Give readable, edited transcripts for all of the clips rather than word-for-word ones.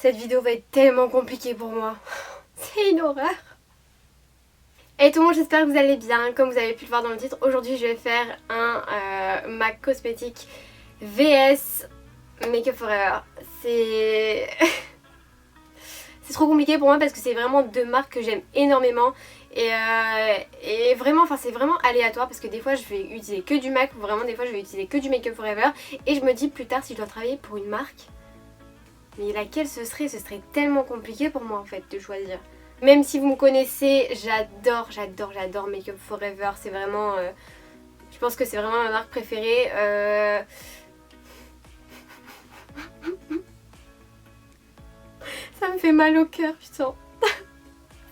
Cette vidéo va être tellement compliquée pour moi. C'est une horreur. Et tout le monde, j'espère que vous allez bien. Comme vous avez pu le voir dans le titre, aujourd'hui je vais faire un MAC cosmétique vs Make-up Forever. C'est... c'est trop compliqué pour moi parce que c'est vraiment deux marques que j'aime énormément. Et vraiment, enfin c'est vraiment aléatoire parce que des fois je vais utiliser que du MAC, vraiment des fois je vais utiliser que du Make-up Forever. Et je me dis plus tard si je dois travailler pour une marque, mais laquelle ce serait tellement compliqué pour moi en fait de choisir. Même si vous me connaissez, j'adore Make-up Forever, c'est vraiment... je pense que c'est vraiment ma marque préférée. Ça me fait mal au cœur, putain.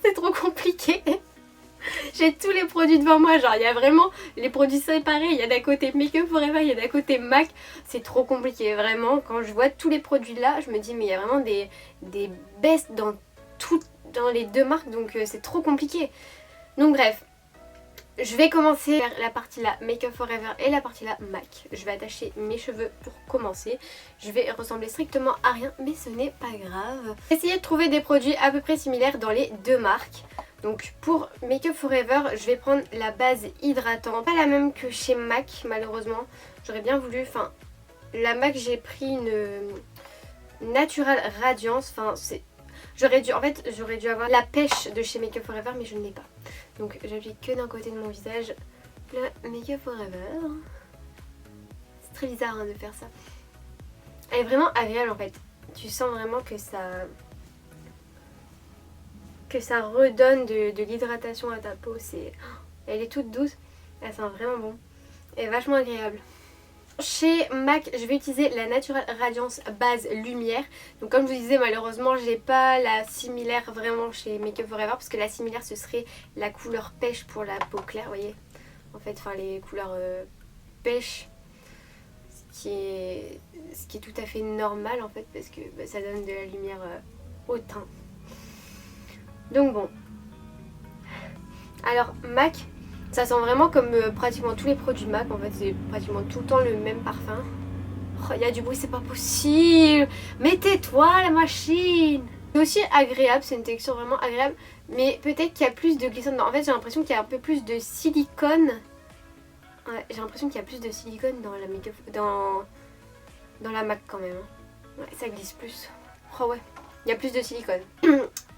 C'est trop compliqué. J'ai tous les produits devant moi, genre il y a vraiment les produits séparés, il y a d'un côté Make-up Forever, il y a d'un côté MAC. C'est trop compliqué, vraiment. Quand je vois tous les produits là, je me dis mais il y a vraiment des bests dans les deux marques, donc c'est trop compliqué. Donc bref, je vais commencer par la partie là Make-up Forever et la partie là MAC. Je vais attacher mes cheveux pour commencer. Je vais ressembler strictement à rien, mais ce n'est pas grave. Essayez de trouver des produits à peu près similaires dans les deux marques. Donc pour Make-up Forever, je vais prendre la base hydratante. Pas la même que chez MAC malheureusement. J'aurais bien voulu, enfin la MAC j'ai pris une Natural Radiance. Enfin c'est... J'aurais dû avoir la pêche de chez Make-up Forever mais je ne l'ai pas. Donc j'applique que d'un côté de mon visage le Make-up Forever. C'est très bizarre hein, de faire ça. Elle est vraiment agréable en fait. Tu sens vraiment que ça redonne de l'hydratation à ta peau. Elle est toute douce. Elle sent vraiment bon. Elle est vachement agréable. Chez MAC, je vais utiliser la Natural Radiance base lumière. Donc comme je vous disais, malheureusement, j'ai pas la similaire vraiment chez Make-up Forever. Parce que la similaire, ce serait la couleur pêche pour la peau claire, vous voyez. En fait, enfin les couleurs pêche. Ce qui est tout à fait normal en fait. Parce que bah, ça donne de la lumière au teint. Donc bon. Alors MAC, ça sent vraiment comme pratiquement tous les produits MAC. En fait c'est pratiquement tout le temps le même parfum. Oh il y a du bruit, c'est pas possible. Mais tais-toi la machine. C'est aussi agréable, c'est une texture vraiment agréable. Mais peut-être qu'il y a plus de glissade. En fait j'ai l'impression qu'il y a un peu plus de silicone. Ouais, j'ai l'impression qu'il y a plus de silicone dans la make-up, dans la MAC quand même. Ouais, ça glisse plus. Oh ouais, il y a plus de silicone.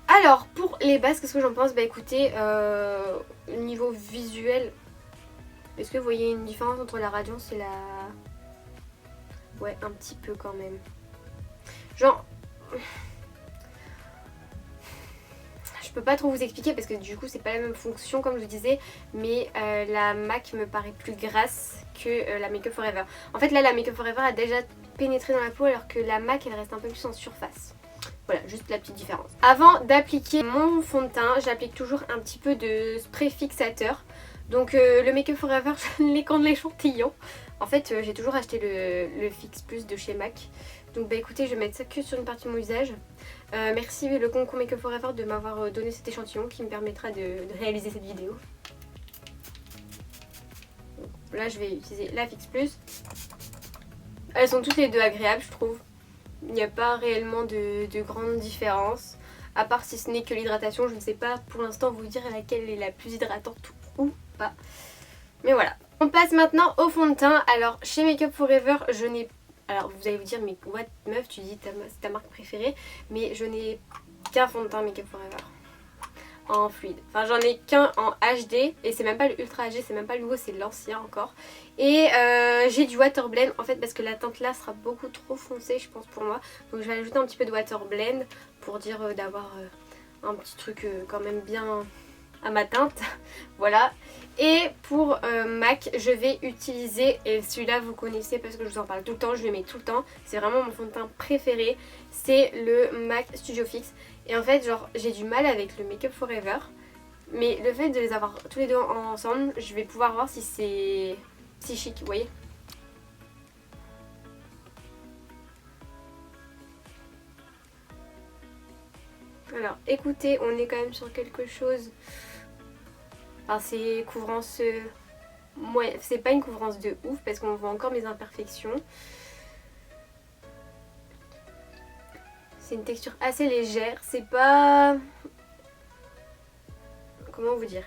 Alors pour les bases, qu'est-ce que j'en pense? Bah écoutez, niveau visuel, est-ce que vous voyez une différence entre la Radiance et la... Ouais, un petit peu quand même. Genre... Je peux pas trop vous expliquer parce que du coup c'est pas la même fonction comme je vous disais. Mais la MAC me paraît plus grasse que la Make-up Forever. En fait là la Make-up Forever a déjà pénétré dans la peau alors que la MAC elle reste un peu plus en surface. Voilà, juste la petite différence. Avant d'appliquer mon fond de teint, j'applique toujours un petit peu de spray fixateur. Donc le Make-up Forever, je l'ai qu'en l'échantillon. En fait, j'ai toujours acheté le Fix Plus de chez MAC. Donc bah écoutez, je vais mettre ça que sur une partie de mon visage. Merci le concours Make-up Forever de m'avoir donné cet échantillon qui me permettra de réaliser cette vidéo. Donc, là, je vais utiliser la Fix Plus. Elles sont toutes les deux agréables, je trouve. Il n'y a pas réellement de grande différence. À part si ce n'est que l'hydratation. Je ne sais pas pour l'instant vous dire laquelle est la plus hydratante ou pas. Mais voilà. On passe maintenant au fond de teint. Alors chez Make-up Forever je n'ai... Alors vous allez vous dire mais what meuf tu dis c'est ta marque préférée. Mais je n'ai qu'un fond de teint Make-up Forever en fluide. Enfin j'en ai qu'un en HD et c'est même pas le Ultra HD, c'est même pas le nouveau, c'est l'ancien encore. Et j'ai du Water Blend en fait parce que la teinte là sera beaucoup trop foncée je pense pour moi. Donc je vais ajouter un petit peu de Water Blend pour dire d'avoir un petit truc quand même bien à ma teinte. Voilà. Et pour MAC je vais utiliser, et celui-là vous connaissez parce que je vous en parle tout le temps, je le mets tout le temps. C'est vraiment mon fond de teint préféré. C'est le MAC Studio Fix. Et en fait genre j'ai du mal avec le Make-up Forever. Mais le fait de les avoir tous les deux ensemble, je vais pouvoir voir si c'est chic, vous voyez. Alors écoutez, on est quand même sur quelque chose... Alors c'est couvrance... Ouais, c'est pas une couvrance de ouf parce qu'on voit encore mes imperfections. C'est une texture assez légère. C'est pas... Comment vous dire?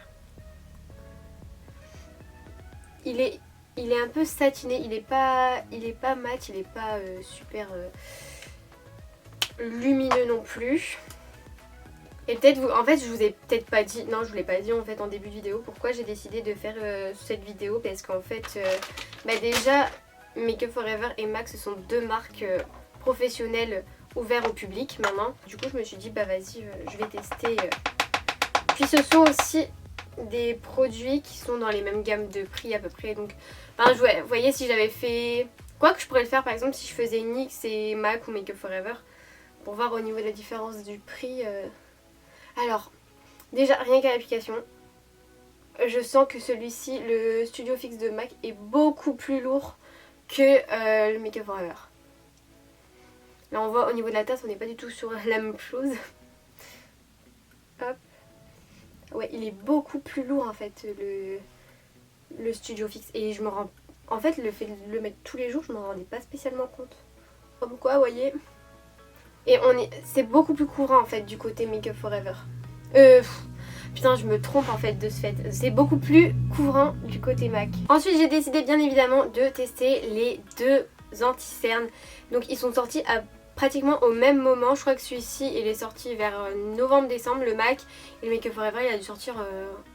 Il est un peu satiné. Il est pas mat. Il est pas super lumineux non plus. Et peut-être en fait je vous ai peut-être pas dit, non je vous l'ai pas dit en fait en début de vidéo pourquoi j'ai décidé de faire cette vidéo, parce qu'en fait déjà Make Up For Ever et MAC ce sont deux marques professionnelles ouvertes au public maintenant. Du coup je me suis dit bah vas-y je vais tester. Puis ce sont aussi des produits qui sont dans les mêmes gammes de prix à peu près, donc enfin, vous voyez si j'avais fait... Quoi que je pourrais le faire par exemple si je faisais NYX et MAC ou Make Up For Ever pour voir au niveau de la différence du prix. Alors, déjà, rien qu'à l'application, je sens que celui-ci, le Studio Fix de MAC, est beaucoup plus lourd que le Make Up For Ever. Là, on voit au niveau de la tasse, on n'est pas du tout sur la même chose. Hop. Ouais, il est beaucoup plus lourd en fait, le Studio Fix. Et je me rends... En fait, le fait de le mettre tous les jours, je m'en rendais pas spécialement compte. Comme quoi, vous voyez... Et c'est beaucoup plus courant en fait du côté Make Up For Ever. Putain je me trompe en fait de ce fait. C'est beaucoup plus courant du côté MAC. Ensuite j'ai décidé bien évidemment de tester les deux anti-cernes. Donc ils sont sortis à pratiquement au même moment. Je crois que celui-ci il est sorti vers novembre-décembre, le MAC. Et le Make Up For Ever il a dû sortir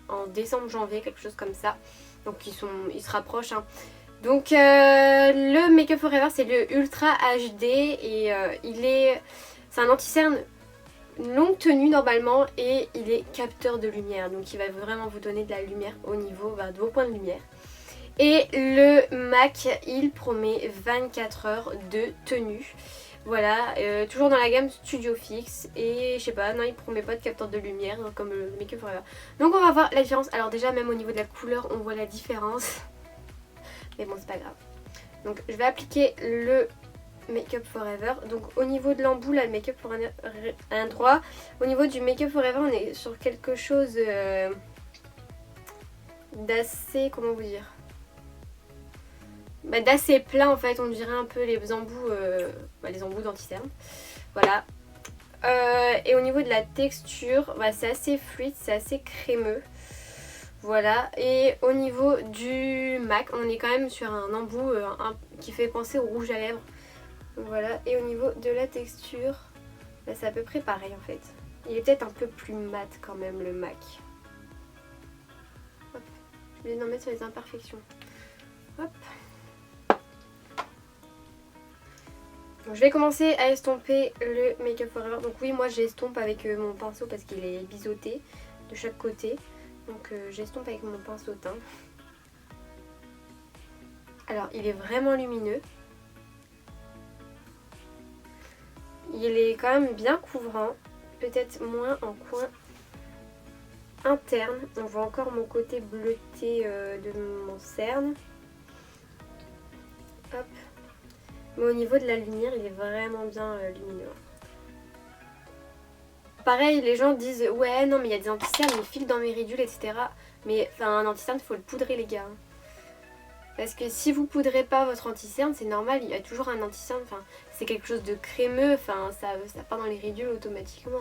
en décembre-janvier, quelque chose comme ça. Donc ils se rapprochent hein. Donc le Make Up For Ever c'est le Ultra HD et c'est un anti-cerne longue tenue normalement et il est capteur de lumière. Donc il va vraiment vous donner de la lumière au niveau de vos points de lumière. Et le MAC il promet 24 heures de tenue. Voilà, toujours dans la gamme Studio Fix et je sais pas, non il promet pas de capteur de lumière comme le Make Up For Ever. Donc on va voir la différence. Alors déjà même au niveau de la couleur on voit la différence. Mais bon c'est pas grave. Donc je vais appliquer le Make Up For Ever. Donc au niveau de l'embout là le Make Up For un droit. Au niveau du Make Up For Ever on est sur quelque chose d'assez, comment vous dire, d'assez plat en fait. On dirait un peu les embouts d'anti-cerne. Voilà. Et au niveau de la texture c'est assez fluide, c'est assez crémeux. Voilà, et au niveau du MAC, on est quand même sur un embout qui fait penser au rouge à lèvres. Voilà, et au niveau de la texture, c'est à peu près pareil en fait. Il est peut-être un peu plus mat quand même le MAC. Hop, je vais en mettre sur les imperfections. Hop. Donc, je vais commencer à estomper le Make Up For Ever. Donc oui, moi j'estompe avec mon pinceau parce qu'il est biseauté de chaque côté. Donc j'estompe avec mon pinceau teint. Alors il est vraiment lumineux. Il est quand même bien couvrant. Peut-être moins en coin interne. On voit encore mon côté bleuté de mon cerne. Hop. Mais au niveau de la lumière il est vraiment bien lumineux. Pareil, les gens disent ouais non mais il y a des anti-cernes, ils filent dans mes ridules etc. Mais enfin un anti-cerne il faut le poudrer les gars. Parce que si vous poudrez pas votre anti-cerne c'est normal, il y a toujours un anti-cerne, enfin c'est quelque chose de crémeux, enfin ça part dans les ridules automatiquement.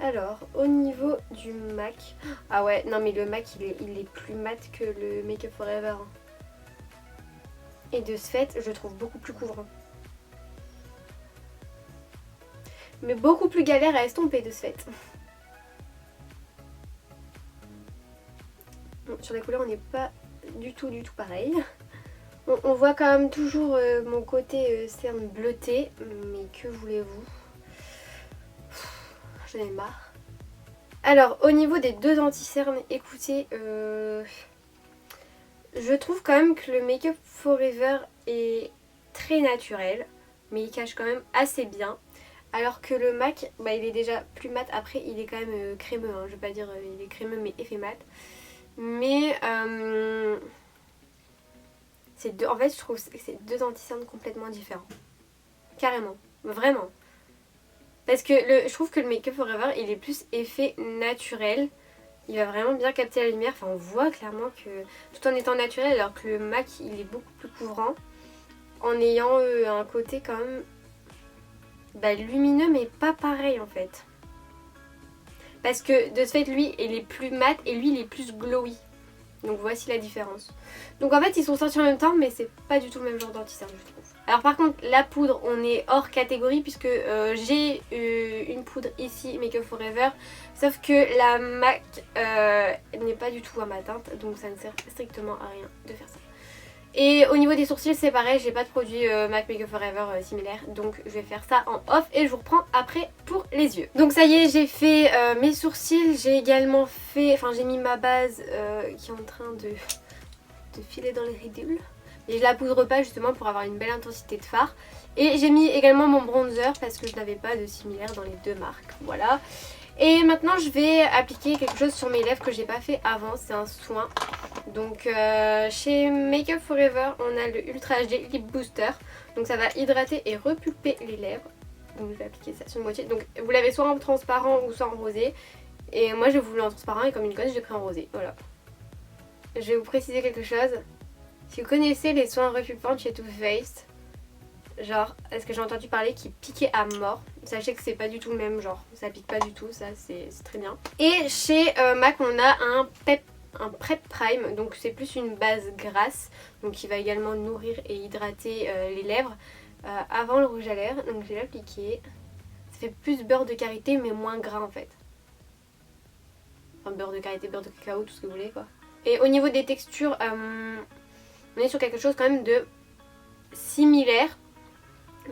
Alors au niveau du MAC, ah ouais non mais le MAC il est plus mat que le Make Up For Ever. Et de ce fait je trouve beaucoup plus couvrant. Mais beaucoup plus galère à estomper de ce fait. Bon, sur la couleur on n'est pas du tout pareil. On voit quand même toujours mon côté cerne bleuté. Mais que voulez-vous, j'en ai marre. Alors au niveau des deux anti-cernes, écoutez, je trouve quand même que le Make Up For Ever est très naturel. Mais il cache quand même assez bien. Alors que le MAC, il est déjà plus mat. Après, il est quand même crémeux. Hein. Je vais pas dire il est crémeux, mais effet mat. Mais en fait, je trouve que c'est deux anti-cernes complètement différents. Carrément. Vraiment. Parce que je trouve que le Make Up For Ever, il est plus effet naturel. Il va vraiment bien capter la lumière. Enfin, on voit clairement que tout en étant naturel, alors que le MAC, il est beaucoup plus couvrant. En ayant un côté quand même bah, lumineux mais pas pareil en fait. Parce que de ce fait lui il est plus mat et lui il est plus glowy. Donc voici la différence. Donc en fait ils sont sortis en même temps mais c'est pas du tout le même genre d'anti-cerne je trouve. Alors par contre la poudre on est hors catégorie puisque j'ai une poudre ici Make Up Forever. Sauf que la MAC n'est pas du tout à ma teinte donc ça ne sert strictement à rien de faire ça. Et au niveau des sourcils c'est pareil, j'ai pas de produit MAC Make Up Forever similaire. Donc je vais faire ça en off et je vous reprends après pour les yeux. Donc ça y est j'ai fait mes sourcils, j'ai également fait, enfin j'ai mis ma base qui est en train de filer dans les ridules. Et je la poudre pas justement pour avoir une belle intensité de fard. Et j'ai mis également mon bronzer parce que je n'avais pas de similaire dans les deux marques, voilà. Et maintenant je vais appliquer quelque chose sur mes lèvres que j'ai pas fait avant, c'est un soin. Donc chez Make Up Forever on a le Ultra HD Lip Booster. Donc ça va hydrater et repulper les lèvres. Donc je vais appliquer ça sur une moitié. Donc vous l'avez soit en transparent ou soit en rosé. Et moi j'ai voulu en transparent et comme une conne j'ai pris en rosé, voilà. Je vais vous préciser quelque chose. Si vous connaissez les soins repulpants chez Too Faced, genre, est-ce que j'ai entendu parler qui piquait à mort? Sachez que c'est pas du tout le même genre, ça pique pas du tout, ça c'est très bien. Et chez MAC on a un Prep Prime, donc c'est plus une base grasse, donc qui va également nourrir et hydrater les lèvres avant le rouge à lèvres. Donc je vais l'appliquer, ça fait plus beurre de karité mais moins gras en fait. Enfin beurre de karité, beurre de cacao, tout ce que vous voulez quoi. Et au niveau des textures, on est sur quelque chose quand même de similaire.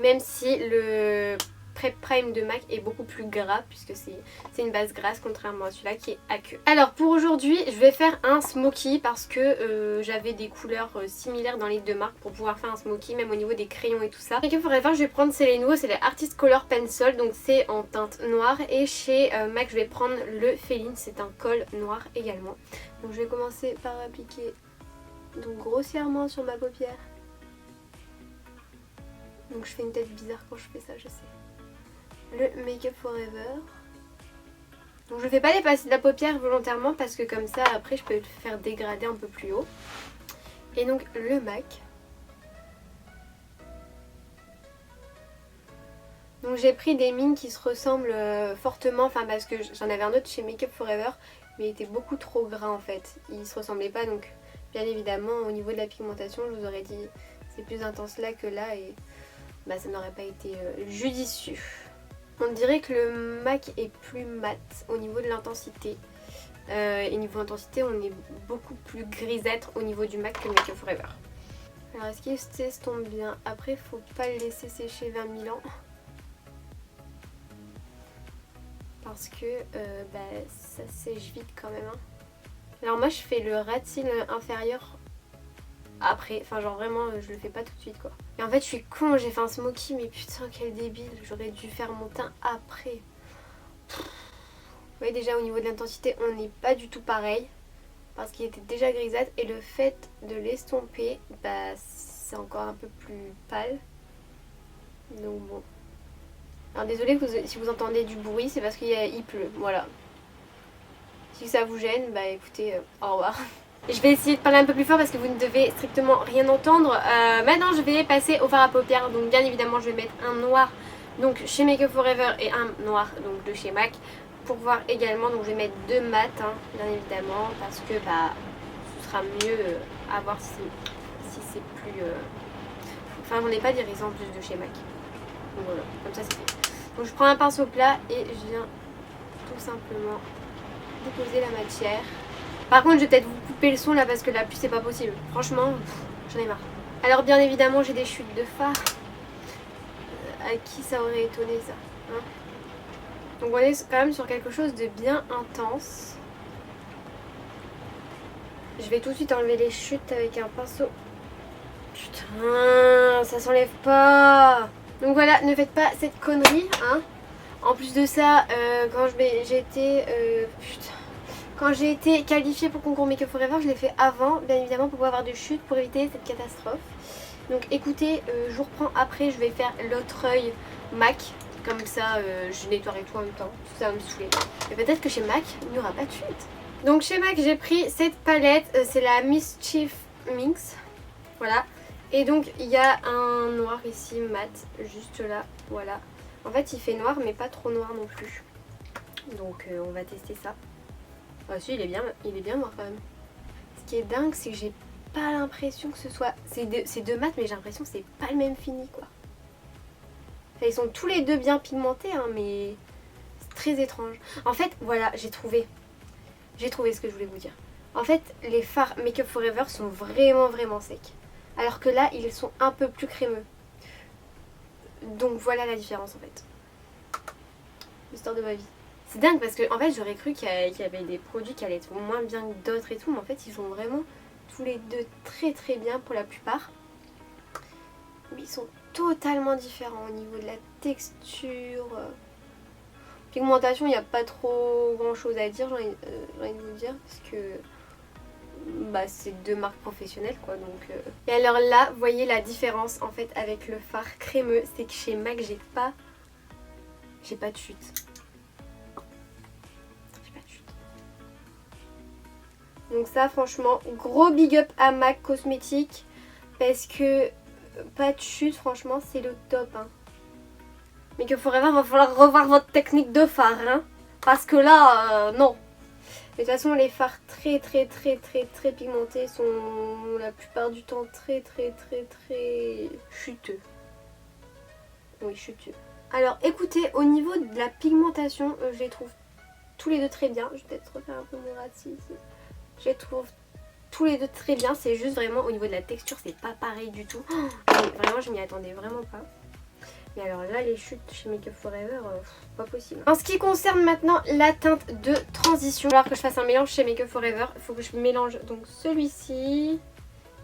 Même si le Prep Prime de MAC est beaucoup plus gras puisque c'est une base grasse contrairement à celui-là qui est aqueux. Alors pour aujourd'hui je vais faire un smoky parce que j'avais des couleurs similaires dans les deux marques pour pouvoir faire un smoky même au niveau des crayons et tout ça. Et que pour faire je vais prendre c'est les nouveaux, c'est les Artist Color Pencil, donc c'est en teinte noire. Et chez MAC je vais prendre le Féline, c'est un col noir également. Donc je vais commencer par appliquer donc grossièrement sur ma paupière. Donc je fais une tête bizarre quand je fais ça, je sais. Le Make Up Forever. Donc je fais pas dépasser de la paupière volontairement parce que comme ça après je peux le faire dégrader un peu plus haut. Et donc le MAC. Donc j'ai pris des mines qui se ressemblent fortement, enfin parce que j'en avais un autre chez Make Up Forever mais il était beaucoup trop gras en fait. Il se ressemblait pas donc bien évidemment au niveau de la pigmentation je vous aurais dit c'est plus intense là que là et bah, ça n'aurait pas été judicieux. On dirait que le MAC est plus mat au niveau de l'intensité. Et niveau intensité on est beaucoup plus grisâtre au niveau du MAC que Make Up Forever. Alors est-ce qu'il s'estompe bien? Après faut pas le laisser sécher 20 000 ans. Parce que bah, ça sèche vite quand même. Hein. Alors moi je fais le ras de cils inférieur après, enfin genre vraiment je le fais pas tout de suite quoi. Et en fait je suis con, j'ai fait un smoky mais putain quel débile, j'aurais dû faire mon teint après. Vous voyez déjà au niveau de l'intensité on n'est pas du tout pareil parce qu'il était déjà grisâtre et le fait de l'estomper bah c'est encore un peu plus pâle. Donc bon. Alors désolé si vous entendez du bruit, c'est parce qu'il pleut, voilà. Si ça vous gêne, bah écoutez, au revoir. Je vais essayer de parler un peu plus fort parce que vous ne devez strictement rien entendre. Maintenant je vais passer au fard à paupières. Donc bien évidemment je vais mettre un noir donc chez Make Up Forever et un noir donc de chez MAC. Pour voir également, donc je vais mettre deux mat hein, bien évidemment. Parce que bah ce sera mieux à voir si c'est plus... Enfin j'en ai pas d'iris en plus de chez MAC. Donc voilà, comme ça c'est fait. Donc je prends un pinceau plat et je viens tout simplement déposer la matière. Par contre je vais peut-être vous couper le son là parce que la pluie c'est pas possible. Franchement j'en ai marre. Alors bien évidemment j'ai des chutes de fard. À qui ça aurait étonné ça hein. Donc on est quand même sur quelque chose de bien intense. Je vais tout de suite enlever les chutes avec un pinceau. Putain ça s'enlève pas. Donc voilà, ne faites pas cette connerie hein. En plus de ça quand j'ai été qualifiée pour concours Make Up Forever, je l'ai fait avant, bien évidemment, pour pouvoir avoir des chutes, pour éviter cette catastrophe. Donc écoutez, je vous reprends après, je vais faire l'autre œil MAC. Comme ça, je nettoierai tout en même temps, tout ça va me saouler. Mais peut-être que chez MAC, il n'y aura pas de chute. Donc chez MAC, j'ai pris cette palette, c'est la Mischief Minx. Voilà. Et donc, il y a un noir ici, mat, juste là, voilà. En fait il fait noir mais pas trop noir non plus. Donc on va tester ça. Ah si il est bien noir quand même. Ce qui est dingue c'est que j'ai pas l'impression que ce soit... C'est deux mat mais j'ai l'impression que c'est pas le même fini quoi. Enfin, ils sont tous les deux bien pigmentés hein, mais c'est très étrange. En fait voilà j'ai trouvé ce que je voulais vous dire. En fait les fards Make Up Forever sont vraiment secs. Alors que là ils sont un peu plus crémeux. Donc voilà la différence en fait. L'histoire de ma vie. C'est dingue parce que en fait j'aurais cru qu'il y avait des produits qui allaient être moins bien que d'autres et tout. Mais en fait ils sont vraiment tous les deux très bien pour la plupart. Mais ils sont totalement différents au niveau de la texture. Pigmentation, il n'y a pas trop grand chose à dire, j'ai envie de vous dire. Parce que bah, c'est deux marques professionnelles quoi. Donc, Et alors là, vous voyez la différence en fait avec le fard crémeux. C'est que chez MAC, j'ai pas de chute. Donc ça franchement gros big up à MAC Cosmétiques parce que pas de chute franchement c'est le top hein. Mais que Forever va falloir revoir votre technique de fard hein. Parce que là non. Mais de toute façon les fards très pigmentés sont la plupart du temps très chuteux. Oui chuteux. Alors écoutez au niveau de la pigmentation je les trouve tous les deux très bien. Je vais peut-être refaire un peu mon ratio ici. Je les trouve tous les deux très bien, c'est juste vraiment au niveau de la texture, c'est pas pareil du tout. Vraiment, je m'y attendais vraiment pas. Mais alors là, les chutes chez Make Up Forever, pas possible. En ce qui concerne maintenant la teinte de transition, il va falloir que je fasse un mélange chez Make Up Forever. Il faut que je mélange donc celui-ci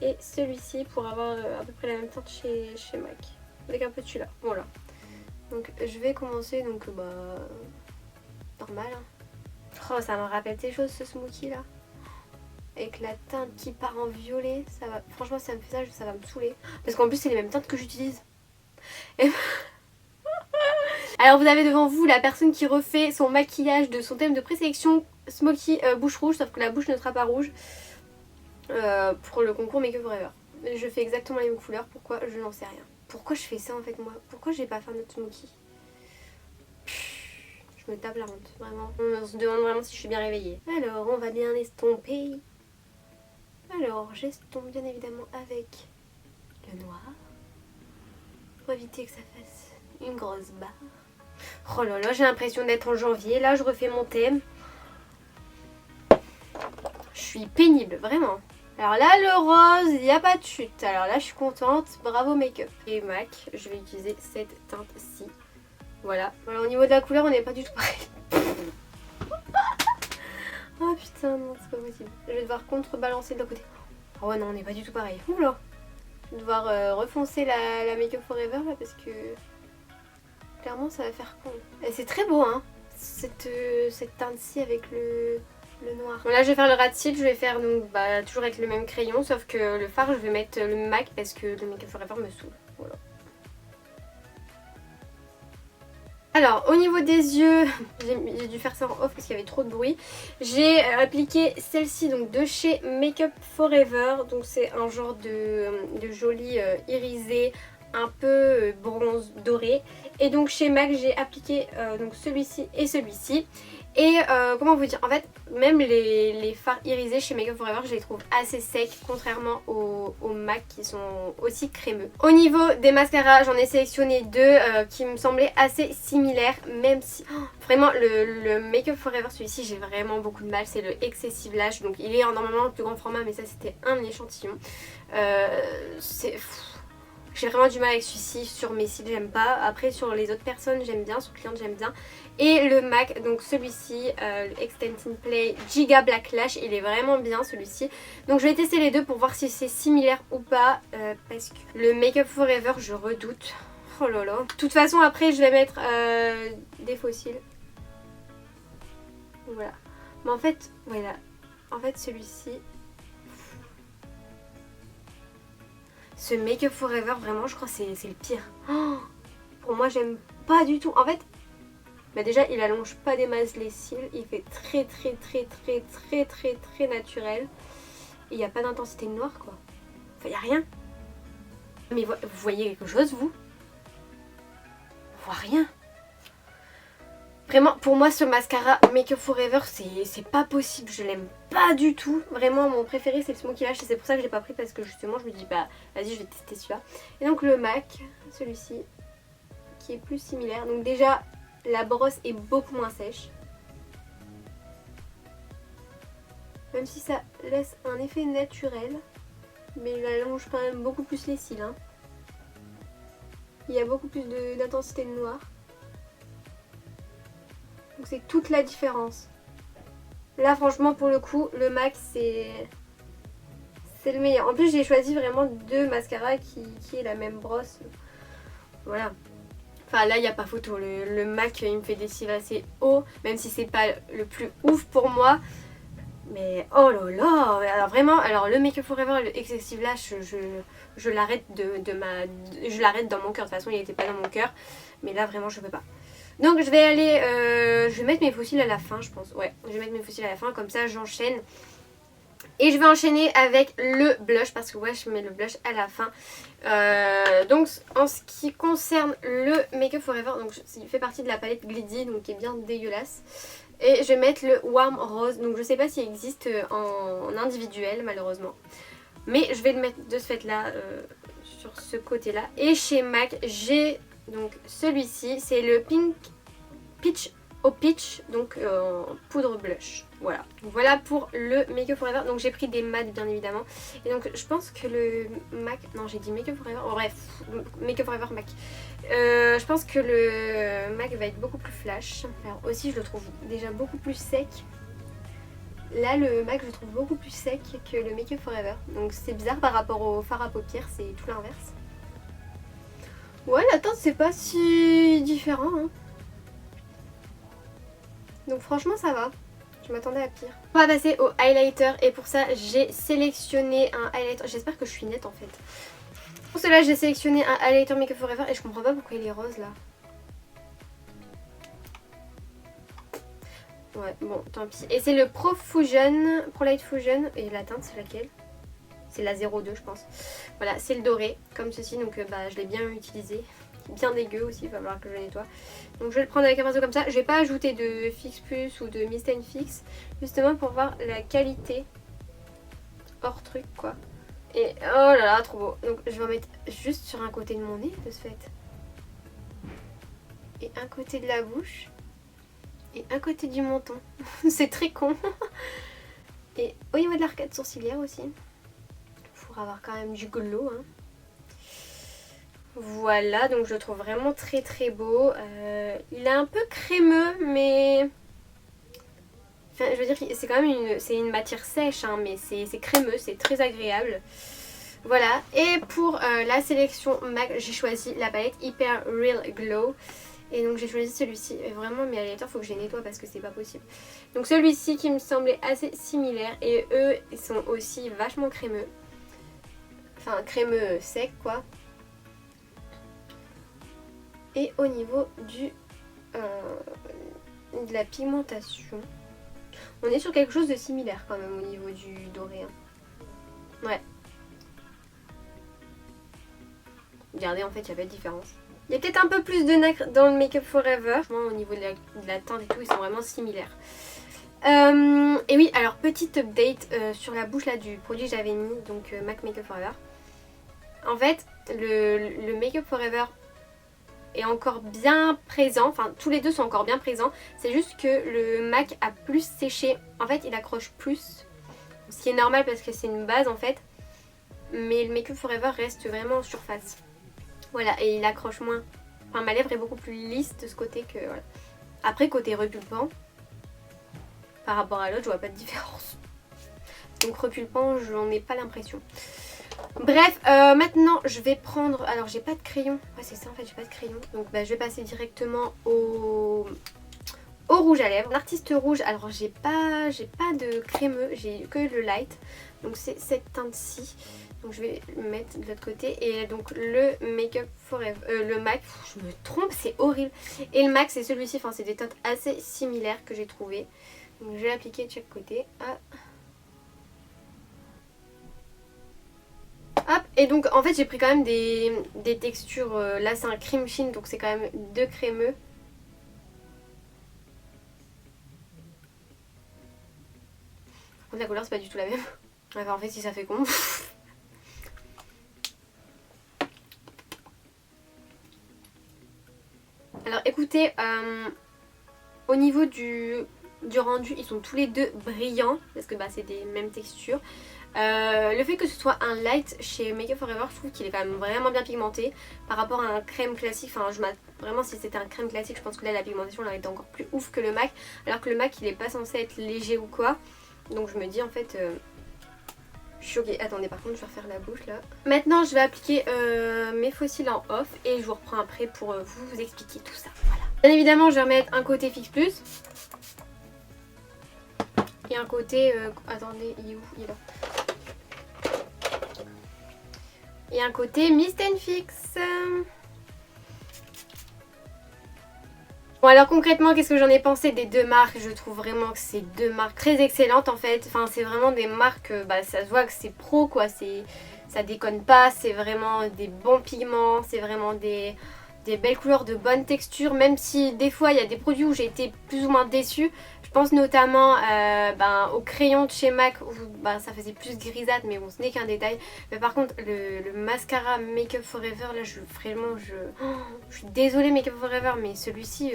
et celui-ci pour avoir à peu près la même teinte chez MAC. Avec un peu de celui-là, voilà. Donc je vais commencer, donc normal. Hein. Oh, ça me rappelle des choses ce smoothie là. Avec la teinte qui part en violet, ça va. Franchement, si ça me fait ça, ça va me saouler. Parce qu'en plus, c'est les mêmes teintes que j'utilise. Et... Alors, vous avez devant vous la personne qui refait son maquillage de son thème de présélection Smoky bouche rouge, sauf que la bouche ne sera pas rouge pour le concours Make Up Forever. Je fais exactement les mêmes couleurs. Pourquoi? Je n'en sais rien. Pourquoi je fais ça en fait, moi? Pourquoi j'ai pas fait un autre Smoky? Je me tape la honte, vraiment. On se demande vraiment si je suis bien réveillée. Alors, on va bien estomper. Alors, j'estompe bien évidemment avec le noir pour éviter que ça fasse une grosse barre. Oh là là, j'ai l'impression d'être en janvier. Là, je refais mon thème. Je suis pénible, vraiment. Alors là, le rose, il n'y a pas de chute. Alors là, je suis contente. Bravo Make-up. Et MAC, je vais utiliser cette teinte-ci. Voilà. Voilà, au niveau de la couleur, on n'est pas du tout pareil. Oh putain, non, c'est pas possible. Je vais devoir contrebalancer de l'autre côté. Oh ouais, non, on n'est pas du tout pareil. Oula. Je vais devoir refoncer la Make Up Forever là parce que clairement ça va faire con. Et c'est très beau hein, cette teinte-ci avec le noir. Bon, là je vais faire le rat de cils, je vais faire donc toujours avec le même crayon sauf que le fard je vais mettre le MAC parce que le Make Up Forever me saoule. Voilà. Alors au niveau des yeux, j'ai dû faire ça en off parce qu'il y avait trop de bruit. J'ai appliqué celle-ci donc de chez Make Up Forever. Donc c'est un genre de joli irisé un peu bronze doré. Et donc chez MAC j'ai appliqué donc celui-ci et celui-ci. Et comment vous dire, en fait même les fards irisés chez Make Up Forever je les trouve assez secs contrairement aux MAC qui sont aussi crémeux. Au niveau des mascaras j'en ai sélectionné deux qui me semblaient assez similaires même si vraiment le Make Up Forever celui-ci j'ai vraiment beaucoup de mal, c'est le Excessive Lash. Donc il est normalement en plus grand format mais ça c'était un échantillon. J'ai vraiment du mal avec celui-ci, sur mes cils j'aime pas, après sur les autres personnes j'aime bien, sur clientes j'aime bien. Et le MAC, donc celui-ci, le Extend Play Giga Black Lash, il est vraiment bien celui-ci. Donc je vais tester les deux pour voir si c'est similaire ou pas, parce que le Make Up Forever je redoute. Oh là là. De toute façon après je vais mettre des faux cils. Voilà. Mais en fait, voilà. En fait celui-ci... Ce Make Up Forever, vraiment, je crois que c'est le pire. Oh, pour moi, j'aime pas du tout. En fait, déjà, il allonge pas des masses les cils. Il fait très naturel. Et il n'y a pas d'intensité de noir, quoi. Enfin, il n'y a rien. Mais vous voyez quelque chose, vous? On voit rien. Vraiment, pour moi, ce mascara Make Up Forever, c'est pas possible. Je l'aime pas du tout. Vraiment, mon préféré, c'est le Smoky Lash. Et c'est pour ça que je l'ai pas pris parce que justement, je me dis, bah, vas-y, je vais tester celui-là. Et donc, le MAC, celui-ci, qui est plus similaire. Donc, déjà, la brosse est beaucoup moins sèche. Même si ça laisse un effet naturel. Mais il allonge quand même beaucoup plus les cils. Hein. Il y a beaucoup plus d'intensité de noir. Donc c'est toute la différence. Là franchement pour le coup le MAC c'est le meilleur. En plus j'ai choisi vraiment deux mascaras qui est la même brosse. Voilà. Enfin là il n'y a pas photo. Le MAC il me fait des cils assez hauts. Même si c'est pas le plus ouf pour moi. Mais oh là là. Alors vraiment, alors le Make Up Forever et le Excessive Lash je l'arrête je l'arrête dans mon cœur. De toute façon il n'était pas dans mon cœur. Mais là vraiment je peux pas. Donc je vais aller, je vais mettre mes fossiles à la fin je pense, ouais, je vais mettre mes fossiles à la fin, comme ça j'enchaîne. Et je vais enchaîner avec le blush parce que ouais je mets le blush à la fin. Donc en ce qui concerne le Make Up Forever, donc il fait partie de la palette Gliddy, donc qui est bien dégueulasse. Et je vais mettre le Warm Rose, donc je sais pas s'il existe en individuel malheureusement. Mais je vais le mettre de ce fait là, sur ce côté là. Et chez MAC j'ai... Donc celui-ci c'est le Pink Peach au Peach, donc en poudre blush. Voilà. Voilà pour le Make Up Forever. Donc j'ai pris des mats bien évidemment. Et donc je pense que le MAC... Non j'ai dit Make Up Forever. Oh, bref, Make Up Forever MAC. Je pense que le MAC va être beaucoup plus flash. Alors aussi je le trouve déjà beaucoup plus sec. Là le MAC je le trouve beaucoup plus sec que le Make Up Forever. Donc c'est bizarre par rapport au fard à paupières, c'est tout l'inverse. Ouais, la teinte c'est pas si différent hein. Donc franchement ça va. Je m'attendais à pire. On va passer au highlighter et pour ça j'ai sélectionné un highlighter. J'espère que je suis nette en fait. Pour cela j'ai sélectionné un highlighter Make Up Forever et je comprends pas pourquoi il est rose là. Ouais bon tant pis. Et c'est le Pro Light Fusion. Et la teinte c'est laquelle? C'est la 02 je pense. Voilà, c'est le doré, comme ceci, donc bah, je l'ai bien utilisé. Bien dégueu aussi, il va falloir que je le nettoie. Donc je vais le prendre avec un pinceau comme ça. Je vais pas ajouter de Fix Plus ou de Mist Fix, justement pour voir la qualité hors truc quoi. Et oh là là, trop beau. Donc je vais en mettre juste sur un côté de mon nez de ce fait. Et un côté de la bouche. Et un côté du menton. C'est très con. Et au niveau de l'arcade sourcilière aussi. Pour avoir quand même du glow hein. Voilà, donc je le trouve vraiment très très beau. Il est un peu crémeux mais enfin, je veux dire c'est quand même une matière sèche hein, mais c'est crémeux, c'est très agréable. Voilà, et pour la sélection MAC j'ai choisi la palette Hyper Real Glow. Et donc j'ai choisi celui-ci. Et vraiment mes highlighters faut que je les nettoie parce que c'est pas possible. Donc celui-ci qui me semblait assez similaire. Et eux ils sont aussi vachement crémeux. Enfin crémeux sec quoi. Et au niveau de la pigmentation, on est sur quelque chose de similaire quand même au niveau du doré. Hein. Ouais. Regardez en fait il n'y a pas de différence. Il y a peut-être un peu plus de nacre dans le Make Up Forever. Au niveau de la teinte et tout ils sont vraiment similaires. Et oui alors petite update sur la bouche là du produit que j'avais mis. Donc MAC Make Up Forever. En fait le Make Up Forever est encore bien présent, enfin tous les deux sont encore bien présents, c'est juste que le MAC a plus séché, en fait il accroche plus, ce qui est normal parce que c'est une base en fait, mais le Make Up Forever reste vraiment en surface, voilà, et il accroche moins, enfin ma lèvre est beaucoup plus lisse de ce côté que, voilà. Après côté repulpant, par rapport à l'autre je vois pas de différence, donc repulpant j'en ai pas l'impression. Bref, maintenant je vais prendre... Alors j'ai pas de crayon. Ouais c'est ça en fait, j'ai pas de crayon. Donc bah, je vais passer directement au rouge à lèvres. L'artiste rouge, alors j'ai pas de crémeux, j'ai que le light. Donc c'est cette teinte-ci. Donc je vais le mettre de l'autre côté. Et donc le Make Up Forever, le MAC, je me trompe, c'est horrible. Et le MAC c'est celui-ci, enfin c'est des teintes assez similaires que j'ai trouvé. Donc je vais l'appliquer de chaque côté. Ah. Hop, et donc en fait j'ai pris quand même des textures, là c'est un cream sheen donc c'est quand même deux crémeux. La couleur c'est pas du tout la même. Enfin, en fait si ça fait con. Alors écoutez, au niveau du rendu, ils sont tous les deux brillants parce que bah, c'est des mêmes textures. Le fait que ce soit un light chez Make Up For Ever, je trouve qu'il est quand même vraiment bien pigmenté par rapport à un crème classique. Enfin, vraiment, si c'était un crème classique, je pense que là la pigmentation elle aurait été encore plus ouf que le MAC. Alors que le MAC il est pas censé être léger ou quoi. Donc je me dis en fait. Je suis choquée. Attendez, par contre, je vais refaire la bouche là. Maintenant, je vais appliquer mes faux cils en off et je vous reprends après pour vous expliquer tout ça. Voilà. Bien évidemment, je vais remettre un côté Fix Plus et un côté. Attendez, il est où? Il est là. Et un côté Mist & Fix. Bon alors concrètement qu'est-ce que j'en ai pensé des deux marques? Je trouve vraiment que c'est deux marques très excellentes en fait. Enfin c'est vraiment des marques, bah, ça se voit que c'est pro quoi, ça déconne pas, c'est vraiment des bons pigments, c'est vraiment des belles couleurs de bonne texture. Même si des fois il y a des produits où j'ai été plus ou moins déçue. Je pense notamment au crayon de chez MAC où ça faisait plus grisâtre mais bon ce n'est qu'un détail. Mais par contre le mascara Make Up For Ever là je suis désolée Make Up For Ever mais celui-ci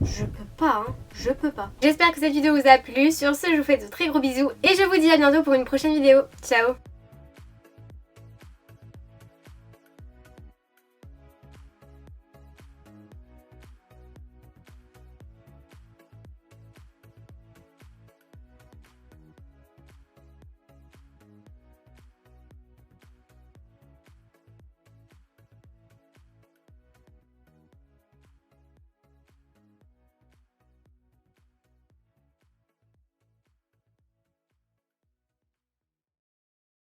je peux pas je peux pas. J'espère que cette vidéo vous a plu. Sur ce je vous fais de très gros bisous et je vous dis à bientôt pour une prochaine vidéo. Ciao.